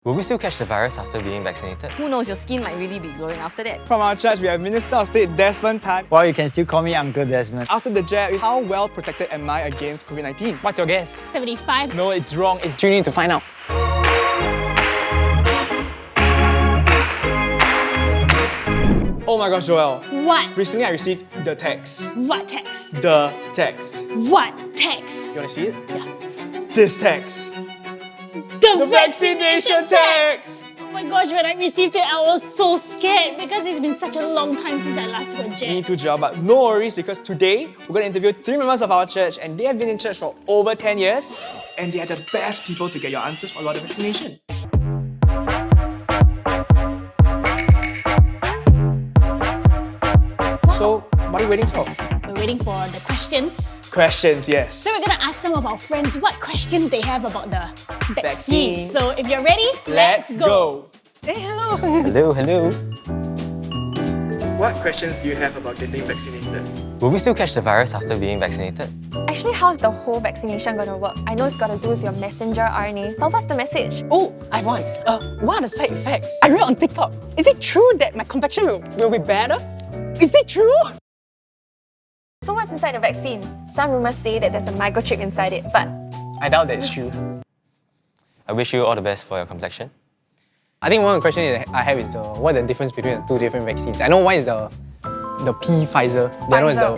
Will we still catch the virus after being vaccinated? Who knows, your skin might really be glowing after that. From our church, we have Minister of State Desmond Tan. Well, you can still call me Uncle Desmond. After the jab, how well protected am I against COVID-19? What's your guess? 75. No, it's wrong. It's Tune in to find out. Oh my gosh, Joel. What? Recently I received the text. What text? The text. What text? You wanna see it? Yeah. This text. The vaccination text! Oh my gosh, when I received it, I was so scared because it's been such a long time since I last took a jab. Me too, Joel, but no worries because today we're going to interview 3 members of our church and they have been in church for over 10 years and they are the best people to get your answers about the vaccination. So, what are you waiting for? We're waiting for the questions. Questions, yes. So we're gonna ask some of our friends what questions they have about the Vaccine. vaccine. So if you're ready, Let's go! Hey, hello. Hello, hello. What questions do you have about getting vaccinated? Will we still catch the virus after being vaccinated? Actually, how's the whole vaccination gonna work? I know it's gotta do with your messenger RNA, but what's the message? Oh, I have one. What are the side effects? I read on TikTok. Is it true that my complexion will be better? Is it true? So what's inside the vaccine? Some rumors say that there's a microchip inside it, but I doubt that's true. I wish you all the best for your complexion. I think one of the questions that I have is what is the difference between the two different vaccines? I know one is the P Pfizer. The other one is the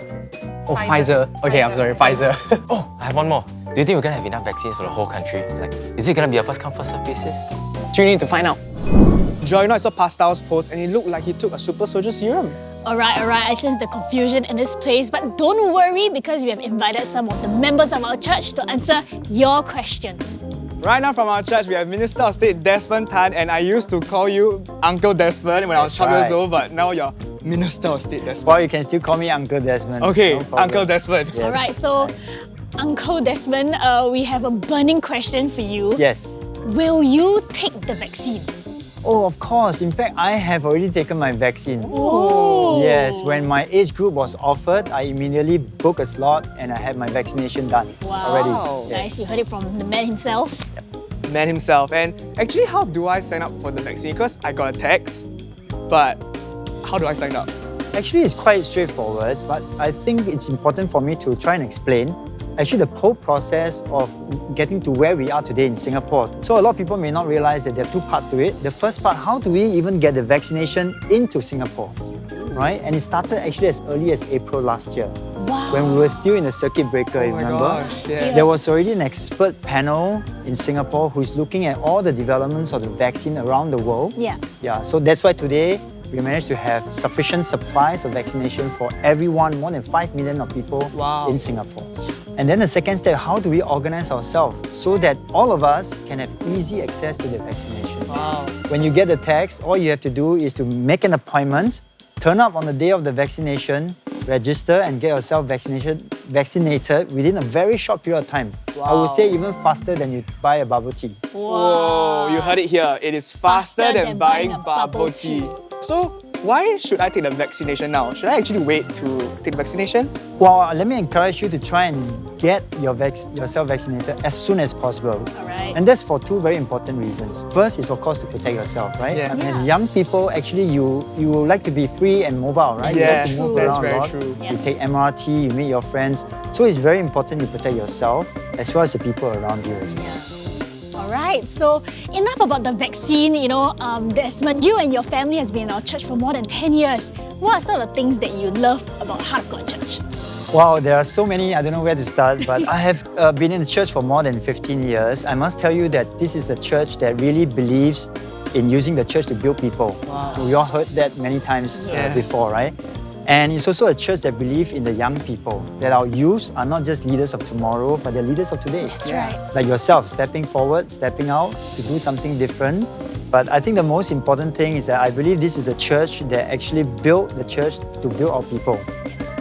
Pfizer. Okay, I'm sorry, Pfizer. Oh, I have one more. Do you think we're gonna have enough vaccines for the whole country? Like, is it gonna be a first come, first served basis? Tune in to find out. Joy, I saw Pastor's post and it looked like he took a super soldier serum. Alright, I sense the confusion in this place, but don't worry because we have invited some of the members of our church to answer your questions. Right now from our church, we have Minister of State Desmond Tan, and I used to call you Uncle Desmond when I was 12 years right. old, but now you're Minister of State Desmond. Well, you can still call me Uncle Desmond. Okay, No problem. Uncle Desmond. Yes. Alright, so Uncle Desmond, we have a burning question for you. Yes. Will you take the vaccine? Oh, of course. In fact, I have already taken my vaccine. Oh. Yes, when my age group was offered, I immediately booked a slot and I had my vaccination done already. Nice, you heard it from the man himself. Man himself. And actually, how do I sign up for the vaccine? Because I got a text, but how do I sign up? Actually, it's quite straightforward, but I think it's important for me to try and explain actually the whole process of getting to where we are today in Singapore. So a lot of people may not realize that there are 2 parts to it. The first part, how do we even get the vaccination into Singapore, right? And it started actually as early as April last year. Wow. When we were still in the circuit breaker, remember? Gosh, yeah. There was already an expert panel in Singapore who's looking at all the developments of the vaccine around the world. Yeah. So that's why today we managed to have sufficient supplies of vaccination for everyone, more than 5 million of people in Singapore. And then the second step, how do we organize ourselves so that all of us can have easy access to the vaccination? Wow. When you get the text, all you have to do is to make an appointment, turn up on the day of the vaccination, register and get yourself vaccinated within a very short period of time. I would say even faster than you buy a bubble tea. Whoa, you heard it here. It is faster than buying bubble tea. So, why should I take the vaccination now? Should I actually wait to take the vaccination? Well, let me encourage you to try and get yourself vaccinated as soon as possible. Alright. And that's for 2 very important reasons. First is, of course, to protect yourself, right? Yeah. As young people, actually, you like to be free and mobile, right? Yes, you like to move that's around very a lot. true. You take MRT, you meet your friends. So it's very important you protect yourself as well as the people around you as well. Alright, so enough about the vaccine, Desmond, you and your family has been in our church for more than 10 years. What are some of the things that you love about Heart of God Church? Wow, there are so many, I don't know where to start, but I have been in the church for more than 15 years. I must tell you that this is a church that really believes in using the church to build people. Wow. We all heard that many times before, right? And it's also a church that believes in the young people, that our youths are not just leaders of tomorrow, but they're leaders of today. That's right. Like yourself, stepping forward, stepping out to do something different. But I think the most important thing is that I believe this is a church that actually built the church to build our people,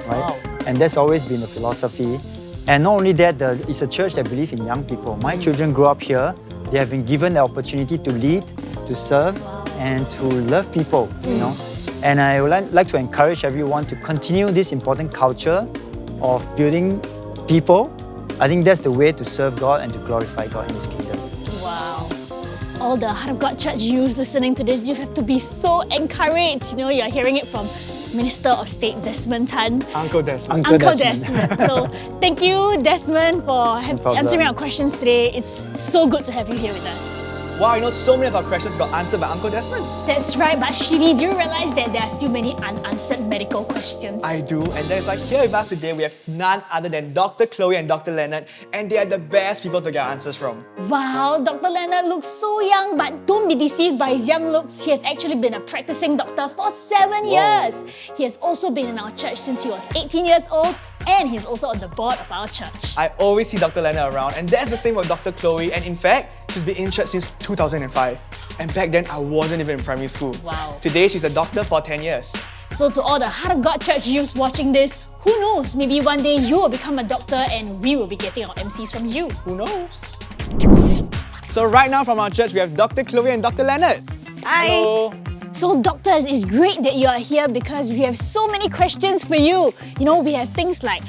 right? Wow. And that's always been the philosophy. And not only that, it's a church that believes in young people. My children grew up here. They have been given the opportunity to lead, to serve, and to love people, you know. And I would like to encourage everyone to continue this important culture of building people. I think that's the way to serve God and to glorify God in His kingdom. Wow. all the Heart of God Church youths listening to this, you have to be so encouraged. You know, you're hearing it from Minister of State Desmond Tan. Uncle Desmond. Uncle Desmond. So thank you, Desmond, for answering our questions today. It's so good to have you here with us. Wow, you know, so many of our questions got answered by Uncle Desmond. That's right, but Shini, do you realize that there are still many unanswered medical questions? I do, and that is why here with us today we have none other than Dr. Chloe and Dr. Leonard, and they are the best people to get answers from. Wow, Dr. Leonard looks so young, but don't be deceived by his young looks. He has actually been a practicing doctor for 7 years. He has also been in our church since he was 18 years old, and he's also on the board of our church. I always see Dr. Leonard around, and that's the same with Dr. Chloe, and in fact, she's been in church since 2005. And back then, I wasn't even in primary school. Wow. Today, she's a doctor for 10 years. So to all the Heart of God Church youths watching this, who knows, maybe one day you will become a doctor and we will be getting our MCs from you. Who knows? So right now from our church, we have Dr. Chloe and Dr. Leonard. Hi. Hello. So doctors, it's great that you are here because we have so many questions for you. You know, we have things like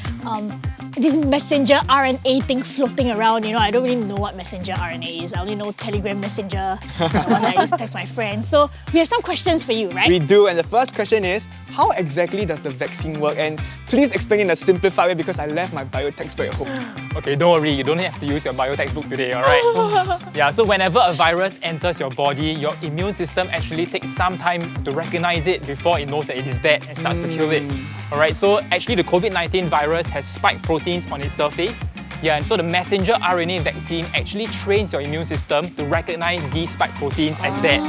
this messenger RNA thing floating around. You know, I don't really know what messenger RNA is. I only know Telegram Messenger, the one that I used to text my friends. So we have some questions for you, right? We do, and the first question is, how exactly does the vaccine work? And please explain in a simplified way because I left my bio textbook at home. Okay, don't worry, you don't have to use your bio textbook today, alright? Yeah, so whenever a virus enters your body, your immune system actually takes some time to recognize it before it knows that it is bad and starts to kill it. Alright, so actually the COVID-19 virus has spike proteins on its surface. Yeah, and so the messenger RNA vaccine actually trains your immune system to recognize these spike proteins as bad.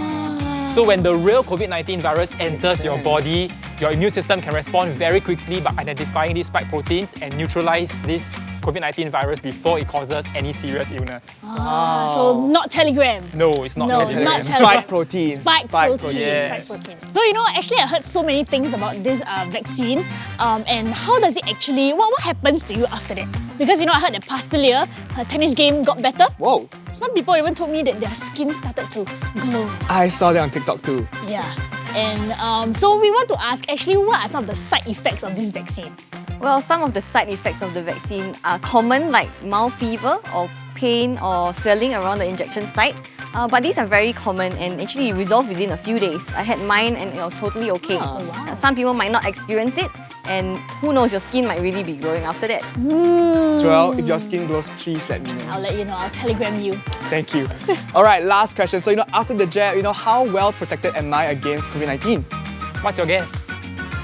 So when the real COVID-19 virus enters your body, your immune system can respond very quickly by identifying these spike proteins and neutralize this COVID-19 virus before it causes any serious illness. So not Telegram. No, it's not No, Telegram. not Telegram. Spike proteins. Spike proteins. Yes. Spike proteins. So you know, actually I heard so many things about this vaccine and how does it actually, what happens to you after that? Because you know, I heard that Pastor Leah, her tennis game got better. Whoa. Some people even told me that their skin started to glow. I saw that on TikTok too. Yeah. And so we want to ask actually what are some of the side effects of this vaccine? Well, some of the side effects of the vaccine are common, like mild fever or pain or swelling around the injection site. But these are very common and actually resolve within a few days. I had mine and it was totally okay. Oh, wow. Some people might not experience it, and who knows, your skin might really be glowing after that. Joel, if your skin glows, please let me know. I'll let you know, I'll telegram you. Thank you. Alright, last question. So, you know, after the jab, you know, how well protected am I against COVID-19? What's your guess?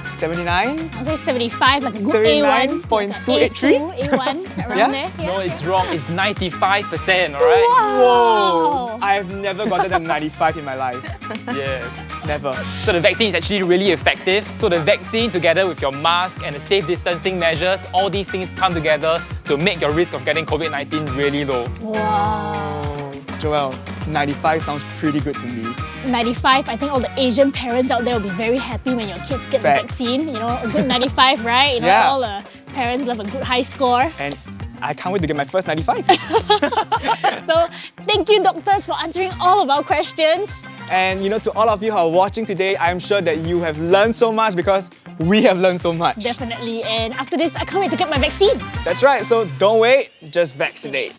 79? I'll say 75, like a good A1. 79.283? A2, A1, around Yeah? there. Yeah. No, it's wrong. It's 95%, alright? Whoa! I've never gotten a 95 in my life. Yes. Never. So the vaccine is actually really effective. So the vaccine together with your mask and the safe distancing measures, all these things come together to make your risk of getting COVID-19 really low. Wow. Joel, 95 sounds pretty good to me. 95, I think all the Asian parents out there will be very happy when your kids get Facts. the vaccine. You know, a good 95, right? You know, Yeah. all the parents love a good high score. And I can't wait to get my first 95. So thank you, doctors, for answering all of our questions. And you know, to all of you who are watching today, I'm sure that you have learned so much because we have learned so much. Definitely. And after this, I can't wait to get my vaccine. That's right, so don't wait, just vaccinate.